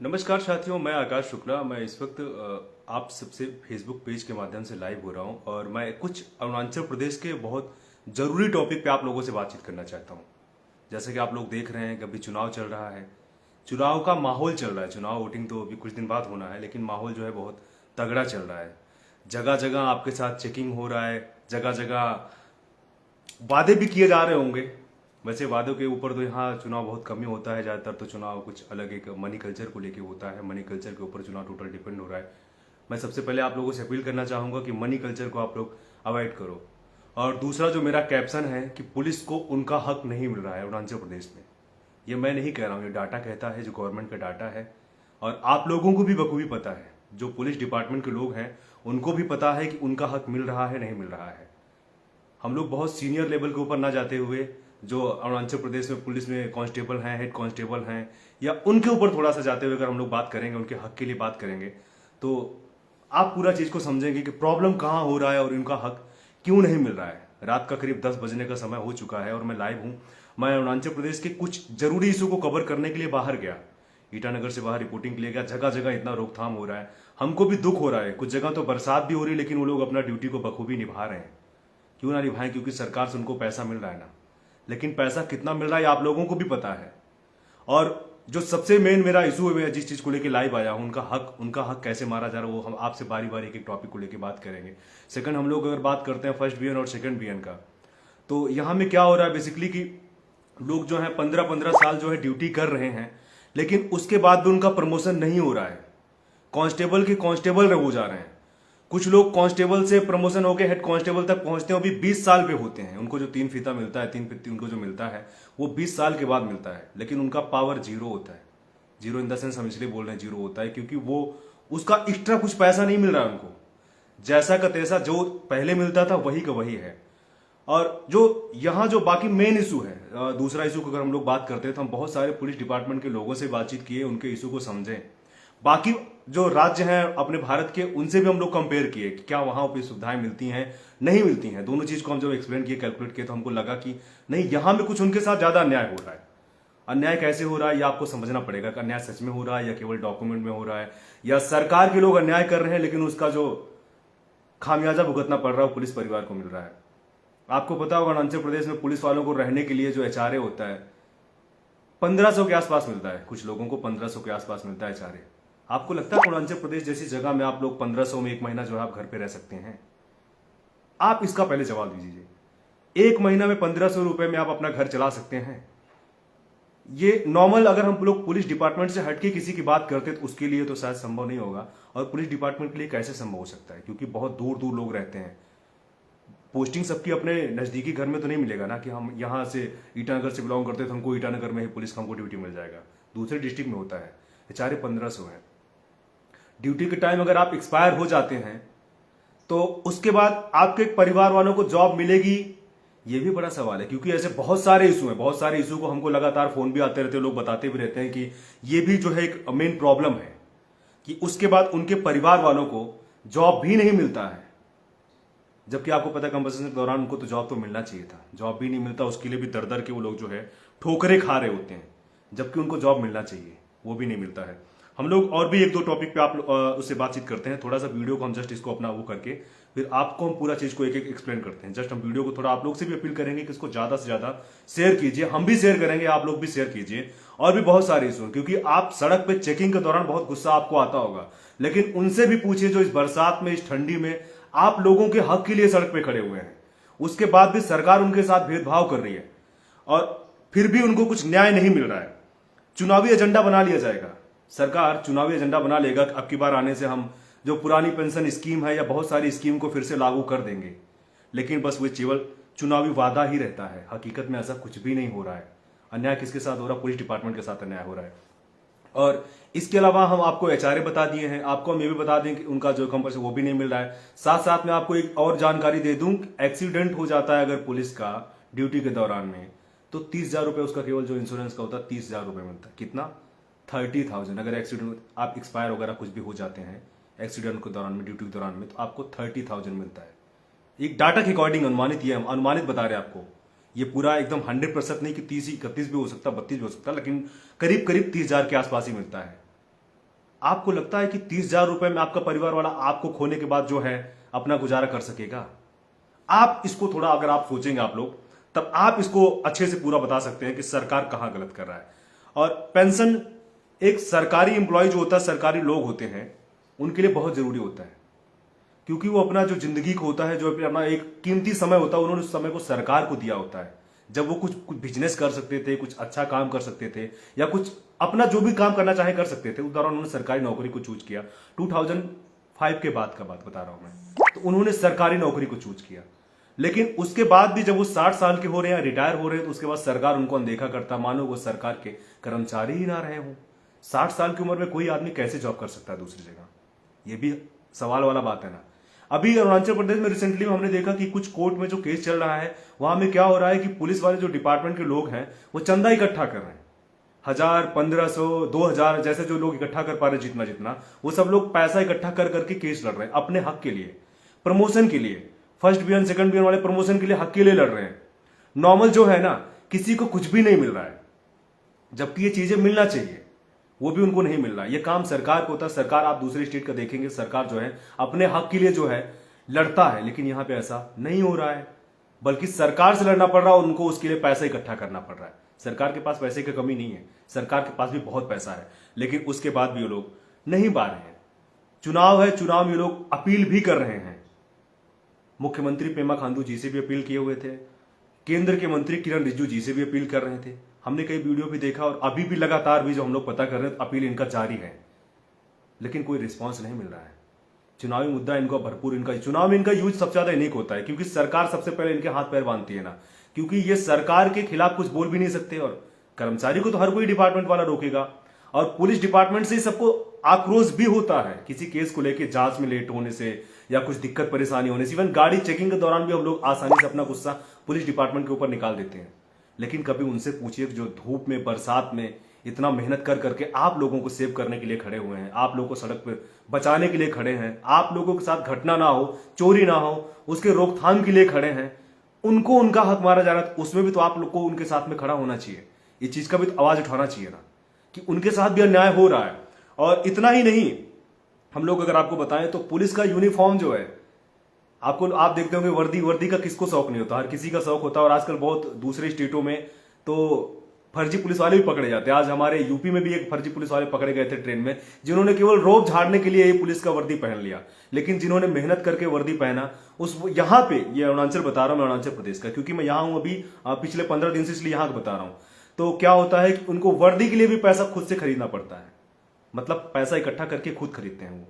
नमस्कार साथियों, मैं आकाश शुक्ला। मैं इस वक्त आप सबसे फेसबुक पेज के माध्यम से लाइव हो रहा हूं और मैं कुछ अरुणाचल प्रदेश के बहुत ज़रूरी टॉपिक पे आप लोगों से बातचीत करना चाहता हूं। जैसे कि आप लोग देख रहे हैं कि अभी चुनाव चल रहा है, चुनाव का माहौल चल रहा है। चुनाव वोटिंग तो अभी कुछ दिन बाद होना है, लेकिन माहौल जो है बहुत तगड़ा चल रहा है। जगह जगह आपके साथ चेकिंग हो रहा है, जगह जगह वादे भी किए जा रहे होंगे। वैसे वादों के ऊपर तो यहाँ चुनाव बहुत कम ही होता है, ज़्यादातर तो चुनाव कुछ अलग एक मनी कल्चर को लेके होता है। मनी कल्चर के ऊपर चुनाव टोटल डिपेंड हो रहा है। मैं सबसे पहले आप लोगों से अपील करना चाहूँगा कि मनी कल्चर को आप लोग अवॉइड करो। और दूसरा जो मेरा कैप्शन है कि पुलिस को उनका हक नहीं मिल रहा है अरुणाचल प्रदेश में, ये मैं नहीं कह रहा हूँ, ये डाटा कहता है, जो गवर्नमेंट का डाटा है। और आप लोगों को भी बखूबी पता है, जो पुलिस डिपार्टमेंट के लोग हैं उनको भी पता है कि उनका हक मिल रहा है नहीं मिल रहा है। हम लोग बहुत सीनियर लेवल के ऊपर ना जाते हुए, जो अरुणाचल प्रदेश में पुलिस में कांस्टेबल हैं, हेड कांस्टेबल हैं, या उनके ऊपर थोड़ा सा जाते हुए अगर हम लोग बात करेंगे, उनके हक के लिए बात करेंगे, तो आप पूरा चीज़ को समझेंगे कि प्रॉब्लम कहाँ हो रहा है और इनका हक क्यों नहीं मिल रहा है। रात का करीब 10 बजने का समय हो चुका है और मैं लाइव हूँ। मैं अरुणाचल प्रदेश के कुछ जरूरी इशू को कवर करने के लिए बाहर गया, ईटानगर से बाहर रिपोर्टिंग के लिए गया। जगह जगह इतना रोकथाम हो रहा है, हमको भी दुख हो रहा है। कुछ जगह तो बरसात भी हो रही है, लेकिन वो लोग अपना ड्यूटी को बखूबी निभा रहे हैं। क्यों ना निभाएं? क्योंकि सरकार से उनको पैसा मिल रहा है ना। लेकिन पैसा कितना मिल रहा है आप लोगों को भी पता है। और जो सबसे मेन मेरा इशू है, मैं जिस चीज को लेकर लाइव आया हूं, उनका हक कैसे मारा जा रहा है, वो हम आपसे बारी बारी एक एक टॉपिक को लेकर बात करेंगे। सेकंड, हम लोग अगर बात करते हैं फर्स्ट बीएन और सेकंड बीएन का, तो यहां में क्या हो रहा है बेसिकली कि लोग जो है 15-15 साल जो है ड्यूटी कर रहे हैं, लेकिन उसके बाद भी उनका प्रमोशन नहीं हो रहा है। कांस्टेबल के कांस्टेबल हो जा रहे हैं। कुछ लोग कांस्टेबल से प्रमोशन होकर हेड कांस्टेबल तक पहुंचते हैं, वो भी 20 साल पे होते हैं। उनको जो 3 फीता मिलता है, 3 फीती उनको जो मिलता है वो 20 साल के बाद मिलता है, लेकिन उनका पावर जीरो होता है। जीरो इन द सेंस हम इसलिए बोल रहे हैं जीरो होता है क्योंकि वो उसका एक्स्ट्रा कुछ पैसा नहीं मिल रहा है उनको। जैसा का तैसा जो पहले मिलता था वही का वही है। और जो यहाँ जो बाकी मेन इशू है, दूसरा इशू को अगर हम लोग बात करते हैं तो हम बहुत सारे पुलिस डिपार्टमेंट के लोगों से बातचीत किए, उनके इशू को समझें। बाकी जो राज्य हैं अपने भारत के, उनसे भी हम लोग कंपेयर किए कि क्या वहां पे सुविधाएं मिलती हैं नहीं मिलती हैं। दोनों चीज को हम जब एक्सप्लेन किए, कैलकुलेट किए, तो हमको लगा कि नहीं, यहां में कुछ उनके साथ ज्यादा अन्याय हो रहा है। अन्याय कैसे हो रहा है ये आपको समझना पड़ेगा कि अन्याय सच में हो रहा है या केवल डॉक्यूमेंट में हो रहा है, या सरकार के लोग अन्याय कर रहे हैं लेकिन उसका जो खामियाजा भुगतना पड़ रहा है वो पुलिस परिवार को मिल रहा है। आपको पता होगा अरुणाचल प्रदेश में पुलिस वालों को रहने के लिए जो एचआरए होता है 1500 के आसपास मिलता है। कुछ लोगों को 1500 के आसपास मिलता है एचआरए। आपको लगता है अरुणाचल प्रदेश जैसी जगह में आप लोग 1500 में एक महीना जो है आप घर पे रह सकते हैं? आप इसका पहले जवाब दीजिए। एक महीना में 1500 रुपए में आप अपना घर चला सकते हैं? ये नॉर्मल, अगर हम लोग पुलिस डिपार्टमेंट से हटके किसी की बात करते तो उसके लिए तो शायद संभव नहीं होगा। और पुलिस डिपार्टमेंट के लिए कैसे संभव हो सकता है? क्योंकि बहुत दूर दूर लोग रहते हैं। पोस्टिंग सबकी अपने नजदीकी घर में तो नहीं मिलेगा ना, कि हम यहाँ से ईटानगर से बिलोंग करते तो हमको ईटानगर में ही पुलिस का हमको ड्यूटी मिल जाएगा। दूसरे डिस्ट्रिक्ट में होता है। बेचारे 1500 है। ड्यूटी के टाइम अगर आप एक्सपायर हो जाते हैं तो उसके बाद आपके परिवार वालों को जॉब मिलेगी? ये भी बड़ा सवाल है, क्योंकि ऐसे बहुत सारे इशू हैं। बहुत सारे इशू को हमको लगातार फोन भी आते रहते हैं, लोग बताते भी रहते हैं कि ये भी जो है एक मेन प्रॉब्लम है कि उसके बाद उनके परिवार वालों को जॉब भी नहीं मिलता है। जबकि आपको पता है कंपनसेशन के दौरान उनको तो जॉब तो मिलना चाहिए था, जॉब भी नहीं मिलता। उसके लिए भी दर दर के वो लोग जो है ठोकरे खा रहे होते हैं, जबकि उनको जॉब मिलना चाहिए, वो भी नहीं मिलता है। हम लोग और भी एक दो टॉपिक पे आप उससे बातचीत करते हैं। थोड़ा सा वीडियो को हम जस्ट इसको अपना वो करके फिर आपको हम पूरा चीज को एक एक एक्सप्लेन करते हैं। जस्ट हम वीडियो को थोड़ा आप लोग से भी अपील करेंगे कि इसको ज्यादा से ज्यादा शेयर कीजिए। हम भी शेयर करेंगे, आप लोग भी शेयर कीजिए। और भी बहुत सारे इशू, क्योंकि आप सड़क पे चेकिंग के दौरान बहुत गुस्सा आपको आता होगा, लेकिन उनसे भी पूछिए जो इस बरसात में, इस ठंडी में आप लोगों के हक के लिए सड़क पे खड़े हुए हैं। उसके बाद भी सरकार उनके साथ भेदभाव कर रही है और फिर भी उनको कुछ न्याय नहीं मिल रहा है। चुनावी एजेंडा बना लिया जाएगा, सरकार चुनावी एजेंडा बना लेगा, अब की बार आने से हम जो पुरानी पेंशन स्कीम है या बहुत सारी स्कीम को फिर से लागू कर देंगे। लेकिन बस वो केवल चुनावी वादा ही रहता है, हकीकत में ऐसा कुछ भी नहीं हो रहा है। अन्याय किसके साथ हो रहा है? पुलिस डिपार्टमेंट के साथ अन्याय हो रहा है। और इसके अलावा हम आपको एचआरए बता दिए हैं, आपको हम ये भी बता दें कि उनका जो कंपनी वो भी नहीं मिल रहा है। साथ साथ में आपको एक और जानकारी दे दूं, एक्सीडेंट हो जाता है अगर पुलिस का ड्यूटी के दौरान में, तो 30,000 रुपए उसका केवल जो इंश्योरेंस का होता है 30,000 रुपए मिलता है। कितना? 30,000। अगर एक्सीडेंट आप एक्सपायर वगैरह कुछ भी हो जाते हैं एक्सीडेंट के दौरान में, ड्यूटी के दौरान में, तो आपको 30,000 मिलता है। एक डाटा के अकॉर्डिंग अनुमानित, ये हम अनुमानित बता रहे हैं आपको। ये पूरा एकदम 100% नहीं कि 30 31 भी हो सकता, 32 भी हो सकता, लेकिन करीब करीब 30,000 के आसपास ही मिलता है। आपको लगता है कि 30,000 रुपए में आपका परिवार वाला आपको खोने के बाद जो है अपना गुजारा कर सकेगा? आप इसको थोड़ा अगर आप सोचेंगे आप लोग, तब आप इसको अच्छे से पूरा बता सकते हैं कि सरकार कहां गलत कर रहा है। और पेंशन एक सरकारी एम्प्लॉय जो होता है, सरकारी लोग होते हैं, उनके लिए बहुत जरूरी होता है, क्योंकि वो अपना जो जिंदगी को होता है, जो अपना एक कीमती समय होता है, उन्होंने उस समय को सरकार को दिया होता है, जब वो कुछ कुछ बिजनेस कर सकते थे, कुछ अच्छा काम कर सकते थे, या कुछ अपना जो भी काम करना चाहे कर सकते थे। उस दौरान उन्होंने सरकारी नौकरी को चूज किया। 2005 के बाद का बात बता रहा हूं मैं। तो उन्होंने सरकारी नौकरी को चूज किया, लेकिन उसके बाद भी जब वो 60 साल के हो रहे हैं, रिटायर हो रहे हैं, तो उसके बाद सरकार उनको अनदेखा करता, मानो वो सरकार के कर्मचारी ही ना रहे हों। 60 साल की उम्र में कोई आदमी कैसे जॉब कर सकता है दूसरी जगह? ये भी सवाल वाला बात है ना। अभी अरुणाचल प्रदेश में रिसेंटली हमने देखा कि कुछ कोर्ट में जो केस चल रहा है, वहां में क्या हो रहा है कि पुलिस वाले जो डिपार्टमेंट के लोग हैं, वो चंदा इकट्ठा कर रहे हैं। 1000, 1500, 2000 जैसे जो लोग इकट्ठा कर पा रहे जितना जितना, वो सब लोग पैसा इकट्ठा कर करके केस लड़ रहे हैं अपने हक के लिए, प्रमोशन के लिए। फर्स्ट डिवीजन, सेकंड डिवीजन वाले प्रमोशन के लिए, हक के लिए लड़ रहे हैं। नॉर्मल जो है ना, किसी को कुछ भी नहीं मिल रहा है, जबकि ये चीजें मिलना चाहिए, वो भी उनको नहीं मिल रहा है। ये काम सरकार को होता है। सरकार, आप दूसरे स्टेट का देखेंगे, सरकार जो है अपने हक के लिए जो है लड़ता है, लेकिन यहां पे ऐसा नहीं हो रहा है, बल्कि सरकार से लड़ना पड़ रहा है, उनको उसके लिए पैसा इकट्ठा करना पड़ रहा है। सरकार के पास पैसे की कमी नहीं है, सरकार के पास भी बहुत पैसा है, लेकिन उसके बाद भी ये लोग नहीं पा रहे हैं। चुनाव है, चुनाव में ये लोग अपील भी कर रहे हैं। मुख्यमंत्री पेमा खांडू जी से भी अपील किए हुए थे, केंद्र के मंत्री किरण रिजिजू जी से भी अपील कर रहे थे। हमने कई वीडियो भी देखा, और अभी भी लगातार भी जो हम लोग पता कर रहे हैं, अपील इनका जारी है, लेकिन कोई रिस्पांस नहीं मिल रहा है। चुनावी मुद्दा इनका भरपूर, इनका चुनाव में इनका यूज सबसे ज्यादा इन्हीं को होता है, क्योंकि सरकार सबसे पहले इनके हाथ पैर बांधती है ना, क्योंकि ये सरकार के खिलाफ कुछ बोल भी नहीं सकते, और कर्मचारी को तो हर कोई डिपार्टमेंट वाला रोकेगा, और पुलिस डिपार्टमेंट से सबको आक्रोश भी होता है किसी केस को लेकर, जांच में लेट होने से या कुछ दिक्कत परेशानी होने से। इवन गाड़ी चेकिंग के दौरान भी हम लोग आसानी से अपना गुस्सा पुलिस डिपार्टमेंट के ऊपर निकाल देते हैं। लेकिन कभी उनसे पूछिए जो धूप में, बरसात में इतना मेहनत कर करके आप लोगों को सेव करने के लिए खड़े हुए हैं, आप लोगों को सड़क पर बचाने के लिए खड़े हैं, आप लोगों के साथ घटना ना हो, चोरी ना हो, उसके रोकथाम के लिए खड़े हैं, उनको उनका हक मारा जा रहा है, उसमें भी तो आप लोग को उनके साथ में खड़ा होना चाहिए। ये चीज का भी तो आवाज उठाना चाहिए ना, कि उनके साथ भी अन्याय हो रहा है। और इतना ही नहीं, हम लोग अगर आपको बताएं तो पुलिस का यूनिफॉर्म जो है, आप देखते होंगे, वर्दी का किसको शौक नहीं होता, हर किसी का शौक होता है। और आजकल बहुत दूसरे स्टेटों में तो फर्जी पुलिस वाले भी पकड़े जाते हैं। आज हमारे यूपी में भी एक फर्जी पुलिस वाले पकड़े गए थे ट्रेन में, जिन्होंने केवल रोब झाड़ने के लिए ये पुलिस का वर्दी पहन लिया, लेकिन जिन्होंने मेहनत करके वर्दी पहना, उस यहाँ पे, ये अरुणाचल बता रहा हूं मैं, अरुणाचल प्रदेश का, क्योंकि मैं यहां हूं अभी पिछले 15 दिन से, इसलिए यहां का बता रहा हूं। तो क्या होता है कि उनको वर्दी के लिए भी पैसा खुद से खरीदना पड़ता है, मतलब पैसा इकट्ठा करके खुद खरीदते हैं वो।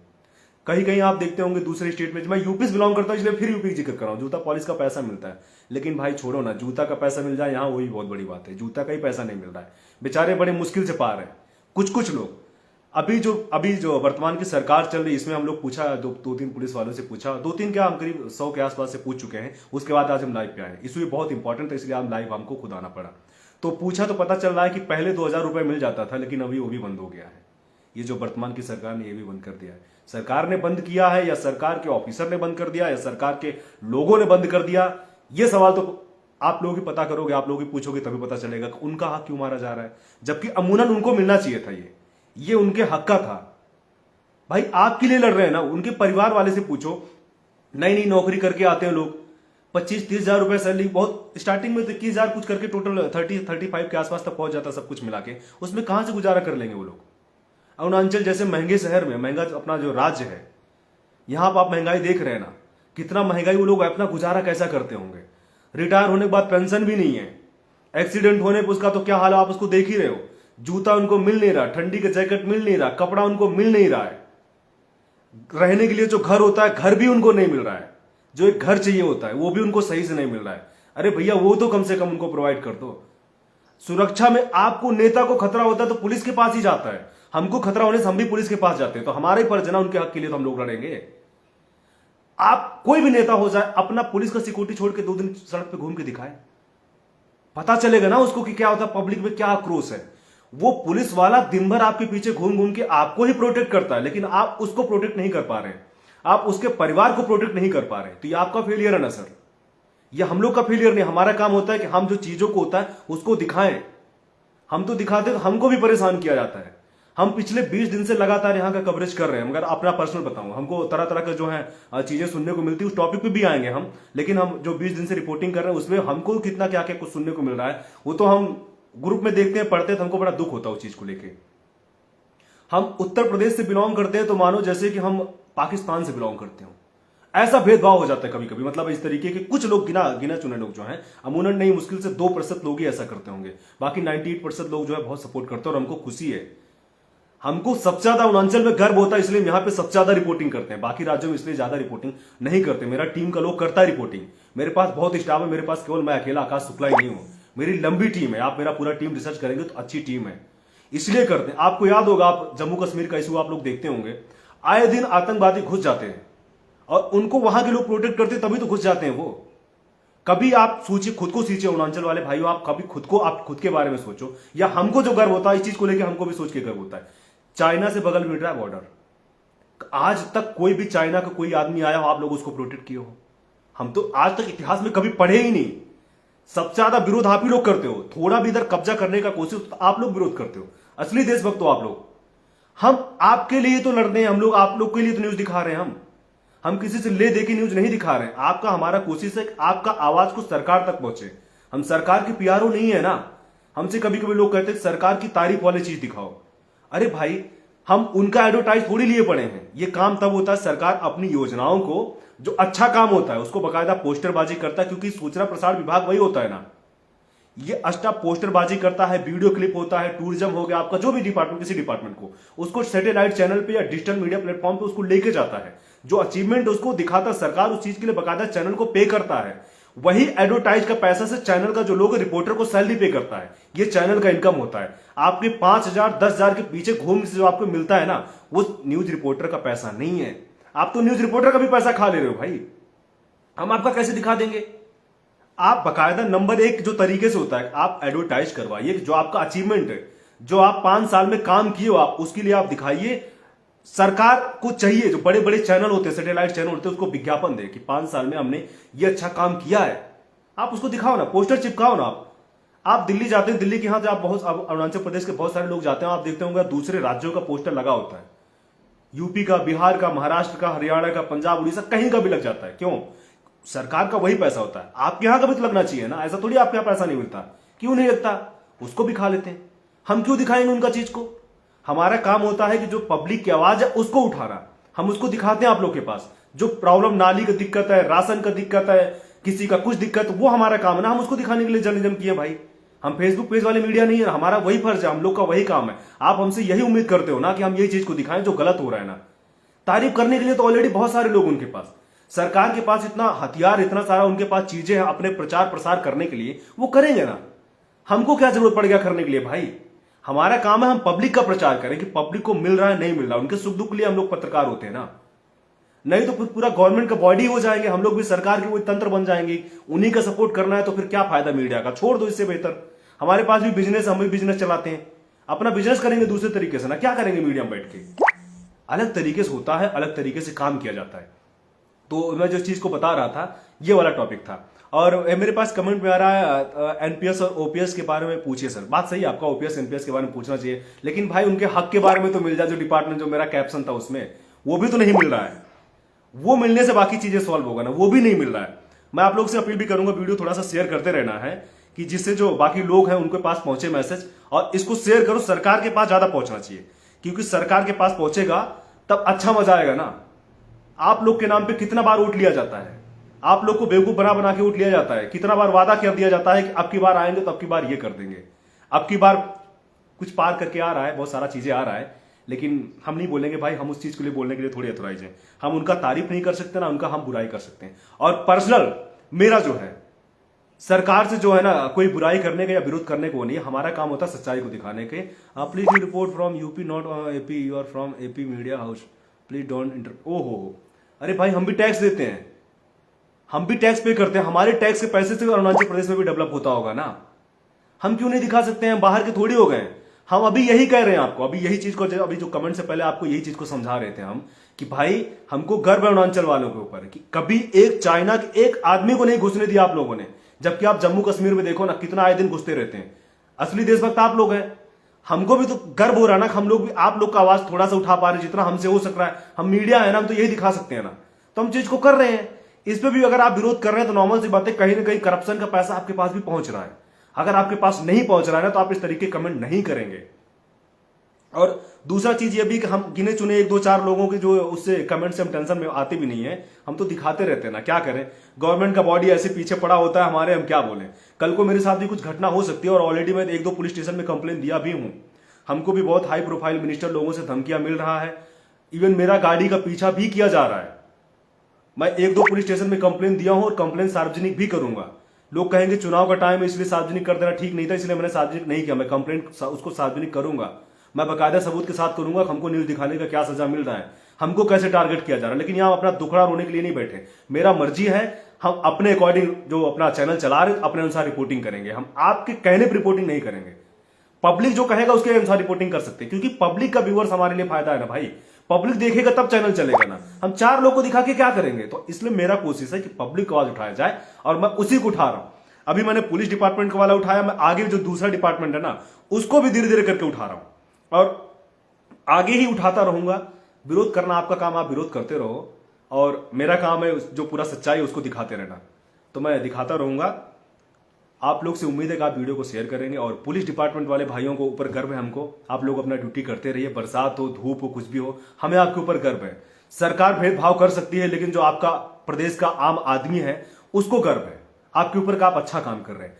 कहीं कहीं आप देखते होंगे दूसरे स्टेट में, मैं यूपी से बिलोंग करता हूं इसलिए फिर यूपी की जिक्र कर रहा हूं, जूता पॉलिश का पैसा मिलता है। लेकिन भाई छोड़ो ना, जूता का पैसा मिल जाए यहाँ, वही बहुत बड़ी बात है। जूता का ही पैसा नहीं मिल रहा है, बेचारे बड़े मुश्किल से पार है कुछ लोग। अभी जो वर्तमान की सरकार चल रही, इसमें हम लोग पूछा, दो तीन पुलिस वालों से पूछा, 2-3 क्या, हम करीब 100 के आसपास से पूछ चुके हैं। उसके बाद आज हम लाइव पे आए, इशू बहुत इंपॉर्टेंट है, इसलिए हम लाइव, हमको खुद आना पड़ा। तो पूछा तो पता चल रहा है कि पहले 2000 रुपए मिल जाता था, लेकिन अभी वो भी बंद हो गया है। ये जो वर्तमान की सरकार ने, ये भी बंद कर दिया है। सरकार ने बंद किया है, या सरकार के ऑफिसर ने बंद कर दिया, या सरकार के लोगों ने बंद कर दिया, ये सवाल तो आप लोग ही पता करोगे, आप लोग ही पूछोगे, तभी पता चलेगा कि उनका हक क्यों मारा जा रहा है, जबकि अमूनन उनको मिलना चाहिए था। ये उनके हक का था। भाई आपके लिए लड़ रहे हैं ना, उनके परिवार वाले से पूछो। नई नई नौकरी करके आते हैं लोग, 25-30 हजार रुपए सैलरी, बहुत स्टार्टिंग में तो 21,000 कुछ करके टोटल 30-35 के आसपास तक पहुंच जाता सब कुछ मिला के। उसमें कहां से गुजारा कर लेंगे वो लोग? अरुणाचल जैसे महंगे शहर में, महंगा अपना जो राज्य है, यहां पर आप महंगाई देख रहे हैं ना, कितना महंगाई, वो लोग अपना गुजारा कैसा करते होंगे? रिटायर होने के बाद पेंशन भी नहीं है, एक्सीडेंट होने पर उसका तो क्या हाल है आप उसको देख ही रहे हो। जूता उनको मिल नहीं रहा, ठंडी का जैकेट मिल नहीं रहा, कपड़ा उनको मिल नहीं रहा है, रहने के लिए जो घर होता है, घर भी उनको नहीं मिल रहा है, जो एक घर चाहिए होता है वो भी उनको सही से नहीं मिल रहा है। अरे भैया, वो तो कम से कम उनको प्रोवाइड कर दो। सुरक्षा में आपको, नेता को खतरा होता है तो पुलिस के पास ही जाता है, हमको खतरा होने से हम भी पुलिस के पास जाते हैं, तो हमारे फर्ज है ना उनके हक के लिए, तो हम लोग लड़ेंगे। आप कोई भी नेता हो जाए, अपना पुलिस का सिक्योरिटी छोड़ के 2 दिन सड़क पे घूम के दिखाए, पता चलेगा ना उसको कि क्या होता है, पब्लिक में क्या आक्रोश है। वो पुलिस वाला दिन भर आपके पीछे घूम घूम के आपको ही प्रोटेक्ट करता है, लेकिन आप उसको प्रोटेक्ट नहीं कर पा रहे, आप उसके परिवार को प्रोटेक्ट नहीं कर पा रहे, तो ये आपका फेलियर है ना सर। ये हम लोग का फेलियर नहीं, हमारा काम होता है कि हम जो चीजों को होता है उसको दिखाएं। हम तो दिखाते तो हमको भी परेशान किया जाता है। हम पिछले 20 दिन से लगातार यहाँ का कवरेज कर रहे हैं। मगर अपना पर्सनल बताऊं, हमको तरह तरह का जो है चीजें सुनने को मिलती है, उस टॉपिक पे भी आएंगे हम। लेकिन हम जो 20 दिन से रिपोर्टिंग कर रहे हैं उसमें हमको कितना क्या क्या कुछ सुनने को मिल रहा है, वो तो हम ग्रुप में देखते हैं, पढ़ते हैं, तो हमको बड़ा दुख होता है उस चीज को लेके। हम उत्तर प्रदेश से बिलोंग करते हैं तो मानो जैसे कि हम पाकिस्तान से बिलोंग करते हो, ऐसा भेदभाव हो जाता है कभी कभी। मतलब इस तरीके के कुछ लोग, गिना गिना चुने लोग जो हैं, अमूमन नहीं मुश्किल से 2% लोग ही ऐसा करते होंगे, बाकी 98% लोग जो है बहुत सपोर्ट करते हैं और हमको खुशी है। हमको सबसे ज्यादा अरुणाचल में गर्व होता है, इसलिए यहाँ पे सबसे ज्यादा रिपोर्टिंग करते हैं। बाकी राज्यों में इसलिए ज्यादा रिपोर्टिंग नहीं करते। मेरा टीम का लोग करता है रिपोर्टिंग, मेरे पास बहुत स्टाफ है, मेरे पास केवल मैं अकेला आकाश शुक्ला ही नहीं हूं, मेरी लंबी टीम है। आप मेरा पूरा टीम रिसर्च करेंगे तो अच्छी टीम है, इसलिए करते हैं। आपको याद होगा, आप जम्मू कश्मीर का इशू आप लोग देखते होंगे, आए दिन आतंकवादी घुस जाते हैं और उनको वहां के लोग प्रोटेक्ट करते तभी तो घुस जाते हैं वो। कभी आप सोचिए, खुद को सोचिए अरुणाचल वाले भाइयों, आप कभी खुद को, आप खुद के बारे में सोचो। या हमको जो गर्व होता है इस चीज को लेकर, हमको भी सोच के गर्व होता है। चाइना से बगल मिल रहा है बॉर्डर, आज तक कोई भी चाइना का कोई आदमी आया हो आप लोग उसको प्रोटेक्ट किए हो? हम तो आज तक इतिहास में कभी पढ़े ही नहीं। सबसे ज्यादा विरोध आप ही लोग करते हो, थोड़ा भी इधर कब्जा करने का कोशिश तो आप लोग विरोध करते हो। असली देशभक्त हो आप लोग। हम आपके लिए तो लड़ रहे हैं, हम लोग आप लोग के लिए तो न्यूज दिखा रहे हैं। हम किसी से ले दे के न्यूज नहीं दिखा रहे हैं। आपका, हमारा कोशिश है कि आपका आवाज को सरकार तक पहुंचे। हम सरकार के पीआरओ नहीं है ना। हमसे कभी कभी लोग कहते हैं सरकार की तारीफ वाली चीज दिखाओ। अरे भाई, हम उनका एडवर्टाइज थोड़ी लिए पड़े हैं। ये काम तब होता है सरकार अपनी योजनाओं को, जो अच्छा काम होता है उसको बकायदा पोस्टरबाजी करता है, क्योंकि सूचना प्रसारण विभाग वही होता है ना। ये अच्छा पोस्टरबाजी करता है, वीडियो क्लिप होता है, टूरिज्म हो गया आपका, जो भी डिपार्टमेंट, किसी डिपार्टमेंट को, उसको सैटेलाइट चैनल पे या डिजिटल मीडिया प्लेटफॉर्म पे उसको लेके जाता है। जो अचीवमेंट उसको दिखाता, सरकार उस चीज के लिए बकायदा चैनल को पे करता है। वही एडवर्टाइज का पैसा से चैनल का जो लोग रिपोर्टर को सैलरी पे करता है। ये चैनल का इनकम होता है। आपके 5,000 10,000 के पीछे घूम से जो आपको मिलता है ना, वो न्यूज रिपोर्टर का पैसा नहीं है। आप तो न्यूज रिपोर्टर का भी पैसा खा ले रहे हो भाई। हम आपका कैसे दिखा देंगे? आप बकायदा नंबर 1 जो तरीके से होता है, आप एडवर्टाइज करवाइए। जो आपका अचीवमेंट है, जो आप 5 साल में काम किए हो, आप उसके लिए आप दिखाइए। सरकार को चाहिए, जो बड़े बड़े चैनल होते हैं, सैटेलाइट चैनल होते हैं, उसको विज्ञापन दे कि 5 साल में हमने ये अच्छा काम किया है। आप उसको दिखाओ ना, पोस्टर चिपकाओ ना। आप दिल्ली जाते हैं, दिल्ली के यहां से आप बहुत, अरुणाचल प्रदेश के बहुत सारे लोग जाते हैं, आप देखते होंगे दूसरे राज्यों का पोस्टर लगा होता है। यूपी का, बिहार का, महाराष्ट्र का, हरियाणा का, पंजाब, उड़ीसा, कहीं का भी लग जाता है। क्यों? सरकार का वही पैसा होता है। आपके यहां का भी तो लगना चाहिए ना। ऐसा थोड़ी आपके यहां पैसा नहीं मिलता। क्यों नहीं लगता? उसको भी खा लेते हैं। हम क्यों दिखाएंगे उनका चीज को? हमारा काम होता है कि जो पब्लिक की आवाज है उसको उठाना, हम उसको दिखाते हैं आप लोग के पास। जो प्रॉब्लम, नाली की दिक्कत है, राशन का दिक्कत है, किसी का कुछ दिक्कत, वो हमारा काम है ना। हम उसको दिखाने के लिए जर्नलिज्म किए भाई। हम फेसबुक पेज वाले मीडिया नहीं है। हमारा वही फर्ज है, हम लोग का वही काम है। आप हमसे यही उम्मीद करते हो ना कि हम यही चीज को दिखाएं जो गलत हो रहा है ना। तारीफ करने के लिए तो ऑलरेडी बहुत सारे लोग उनके पास, सरकार के पास इतना हथियार, इतना सारा उनके पास चीजें हैं अपने प्रचार प्रसार करने के लिए, वो करेंगे ना। हमको क्या जरूरत पड़ गया करने के लिए भाई? हमारा काम है हम पब्लिक का प्रचार करें कि पब्लिक को मिल रहा है, नहीं मिल रहा, उनके सुख दुख के लिए हम लोग पत्रकार होते हैं ना। नहीं तो फिर पूरा गवर्नमेंट का बॉडी हो जाएंगे, हम लोग भी सरकार के कोई तंत्र बन जाएंगे। उन्हीं का सपोर्ट करना है तो फिर क्या फायदा मीडिया का? छोड़ दो, इससे बेहतर हमारे पास भी बिजनेस, हम भी बिजनेस चलाते हैं, अपना बिजनेस करेंगे दूसरे तरीके से ना। क्या करेंगे मीडिया में बैठ के? अलग तरीके से होता है, अलग तरीके से काम किया जाता है। तो मैं जिस चीज को बता रहा था, ये वाला टॉपिक था। और मेरे पास कमेंट में आ रहा है एनपीएस और ओपीएस के बारे में पूछिए सर। बात सही है, आपका ओपीएस एनपीएस के बारे में पूछना चाहिए, लेकिन भाई उनके हक के बारे में तो मिल जाए। जो डिपार्टमेंट, जो मेरा कैप्शन था उसमें, वो भी तो नहीं मिल रहा है। वो मिलने से बाकी चीजें सॉल्व होगा ना, वो भी नहीं मिल रहा है। मैं आप लोग से अपील भी करूंगा, वीडियो थोड़ा सा शेयर करते रहना है कि जिससे जो बाकी लोग हैं उनके पास पहुंचे मैसेज। और इसको शेयर करो, सरकार के पास ज्यादा पहुंचना चाहिए, क्योंकि सरकार के पास पहुंचेगा तब अच्छा मजा आएगा ना। आप लोग के नाम पे कितना बार वोट लिया जाता है, आप लोग को बेवकूफ बना बना के वोट लिया जाता है। कितना बार वादा कर दिया जाता है कि अब की बार आएंगे तो अब की बार ये कर देंगे, अब की बार कुछ पार करके आ रहा है, बहुत सारा चीजें आ रहा है, लेकिन हम नहीं बोलेंगे भाई। हम उस चीज के लिए बोलने के लिए थोड़ी अथोराइज है। हम उनका तारीफ नहीं कर सकते ना उनका हम बुराई कर सकते हैं। और पर्सनल मेरा जो है, सरकार से जो है ना कोई बुराई करने का या विरोध करने को नहीं है। हमारा काम होता है सच्चाई को दिखाने के। Please you report from UP not AP, you are from AP media house, please don't enter. ओहो, अरे भाई हम भी टैक्स देते हैं, हम भी टैक्स पे करते हैं। हमारे टैक्स के पैसे से अरुणाचल प्रदेश में भी डेवलप होता होगा ना। हम क्यों नहीं दिखा सकते हैं? बाहर के थोड़ी हो गए। हम अभी यही कह रहे हैं आपको, अभी यही चीज को, अभी जो कमेंट से पहले आपको यही चीज को समझा रहे थे हम कि भाई हमको गर्व है अरुणाचल वालों के ऊपर कि कभी एक चाइना के एक आदमी को नहीं घुसने दिया आप लोगों ने। जबकि आप जम्मू कश्मीर में देखो ना, कितना आए दिन घुसते रहते हैं। असली देशभक्त आप लोग हैं। हमको भी तो गर्व हो रहा है ना, हम लोग भी, आप लोग का आवाज थोड़ा सा उठा पा रहे हैं जितना हमसे हो सक रहा है। हम मीडिया है ना, हम तो यही दिखा सकते हैं ना, तो हम चीज को कर रहे हैं। इस पे भी अगर आप विरोध कर रहे हैं तो नॉर्मल सी बात है, कहीं ना कहीं करप्शन का पैसा आपके पास भी पहुंच रहा है। अगर आपके पास नहीं पहुंच रहा है ना, तो आप इस तरीके कमेंट नहीं करेंगे। और दूसरा चीज ये भी कि हम गिने चुने एक दो चार लोगों के जो उससे कमेंट से हम टेंशन में आते भी नहीं है, हम तो दिखाते रहते हैं ना, क्या करें। गवर्नमेंट का बॉडी ऐसे पीछे पड़ा होता है हमारे, हम क्या बोलें। कल को मेरे साथ भी कुछ घटना हो सकती है, और ऑलरेडी मैं एक दो पुलिस स्टेशन में कंप्लेन दिया भी हूं। हमको भी बहुत हाई प्रोफाइल मिनिस्टर लोगों से धमकियां मिल रहा है, इवन मेरा गाड़ी का पीछा भी किया जा रहा है। मैं एक दो पुलिस स्टेशन में कंप्लेन दिया हूं और कंप्लेन सार्वजनिक भी करूंगा। लोग कहेंगे चुनाव का टाइम है इसलिए सार्वजनिक कर देना ठीक नहीं था, इसलिए मैंने सार्वजनिक नहीं किया। मैं कंप्लेन उसको सार्वजनिक करूंगा, मैं बकायदा सबूत के साथ करूंगा। हमको न्यूज दिखाने का क्या सजा मिल रहा है, हमको कैसे टारगेट किया जा रहा है। लेकिन यहां अपना दुखड़ा रोने के लिए नहीं बैठे। मेरा मर्जी है, हम अपने अकॉर्डिंग जो अपना चैनल चला रहे अपने अनुसार रिपोर्टिंग करेंगे। हम आपके कहने पर रिपोर्टिंग नहीं करेंगे। पब्लिक जो कहेगा उसके अनुसार रिपोर्टिंग कर सकते हैं, क्योंकि पब्लिक का व्यूअर्स हमारे लिए फायदा है ना भाई। पब्लिक देखेगा तब चैनल चलेगा ना, हम चार लोग को दिखा के क्या करेंगे। तो इसलिए मेरा कोशिश है कि पब्लिक को आवाज उठाया जाए, और मैं उसी को उठा रहा हूं। अभी मैंने पुलिस डिपार्टमेंट का वाला उठाया, मैं आगे जो दूसरा डिपार्टमेंट है ना उसको भी धीरे धीरे करके उठा रहा हूं, और आगे ही उठाता रहूंगा। विरोध करना आपका काम, आप विरोध करते रहो, और मेरा काम है जो पूरा सच्चाई है उसको दिखाते रहना। तो मैं दिखाता रहूंगा। आप लोग से उम्मीद है कि आप वीडियो को शेयर करेंगे, और पुलिस डिपार्टमेंट वाले भाइयों को ऊपर गर्व है हमको। आप लोग अपना ड्यूटी करते रहिए, बरसात हो धूप हो कुछ भी हो, हमें आपके ऊपर गर्व है। सरकार भेदभाव कर सकती है, लेकिन जो आपका प्रदेश का आम आदमी है उसको गर्व है आपके ऊपर का, आप अच्छा काम कर रहे हैं।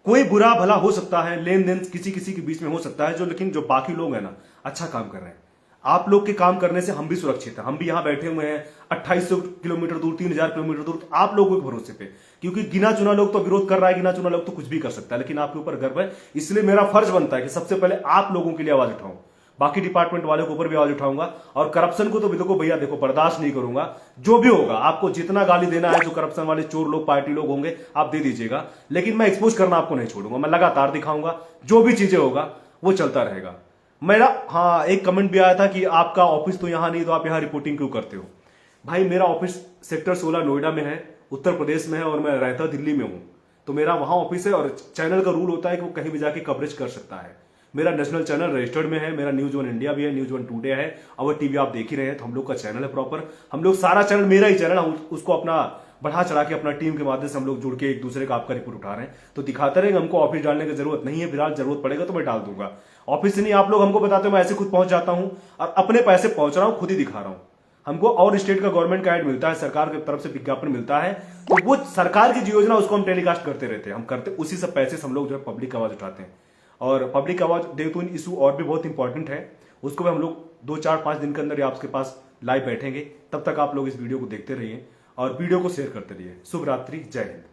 कोई बुरा भला हो सकता है, लेन देन किसी किसी के बीच में हो सकता है, जो लेकिन जो बाकी लोग हैं ना अच्छा काम कर रहे हैं। आप लोग के काम करने से हम भी सुरक्षित हैं। हम भी यहां बैठे हुए हैं 2800 किलोमीटर दूर, 3000 किलोमीटर दूर, आप लोगों के भरोसे पे। क्योंकि गिना चुना लोग तो विरोध कर रहा है, गिना चुना लोग तो कुछ भी कर सकता है, लेकिन आपके ऊपर गर्व है। इसलिए मेरा फर्ज बनता है कि सबसे पहले आप लोगों के लिए आवाज उठाऊं, बाकी डिपार्टमेंट वालों के ऊपर भी आवाज उठाऊंगा। और करप्शन को तो देखो भैया, देखो बर्दाश्त नहीं करूंगा। जो भी होगा, आपको जितना गाली देना है, जो करप्शन वाले चोर लोग पार्टी लोग होंगे आप दे दीजिएगा, लेकिन मैं एक्सपोज करना आपको नहीं छोड़ूंगा। मैं लगातार दिखाऊंगा, जो भी चीजें होगा वो चलता रहेगा। मेरा हाँ एक कमेंट भी आया था कि आपका ऑफिस तो यहां नहीं, तो आप यहां रिपोर्टिंग क्यों करते हो। भाई मेरा ऑफिस सेक्टर 16 नोएडा में है, उत्तर प्रदेश में है, और मैं रहता दिल्ली में हूं। तो मेरा वहां ऑफिस है, और चैनल का रूल होता है कि वो कहीं भी जाके कवरेज कर सकता है। मेरा नेशनल चैनल रजिस्टर्ड में है, मेरा न्यूज वन इंडिया भी है, न्यूज वन टुडे है, अवर टीवी आप देख ही रहे हैं। तो हम लोग का चैनल है प्रॉपर, हम लोग सारा चैनल मेरा ही चैनल है, उसको अपना बढ़ा चढ़ा के अपना टीम के माध्यम से हम लोग जुड़ के एक दूसरे का आपका रिपोर्ट उठा रहे हैं। तो दिखाते रहेंगे। हमको ऑफिस डालने की जरूरत नहीं है फिलहाल, जरूरत पड़ेगा तो मैं डाल दूंगा। ऑफिस से नहीं, आप लोग हमको बताते हो, मैं ऐसे खुद पहुंच जाता हूं, और अपने पैसे पहुंच रहा हूं, खुद ही दिखा रहा हूं। हमको और स्टेट का गवर्नमेंट का एड मिलता है, सरकार की तरफ से विज्ञापन मिलता है, तो वो सरकार की जो योजना उसको हम टेलीकास्ट करते रहते हैं। हम करते उसी सब पैसे से हम लोग जो है पब्लिक आवाज उठाते हैं। और पब्लिक आवाज देवतुन इशू और भी बहुत इंपॉर्टेंट है, उसको भी हम लोग 2 4 5 दिन के अंदर आपके पास लाइव बैठेंगे। तब तक आप लोग इस वीडियो को देखते रहिए और वीडियो को शेयर करते रहिए। शुभ रात्रि, जय हिंद।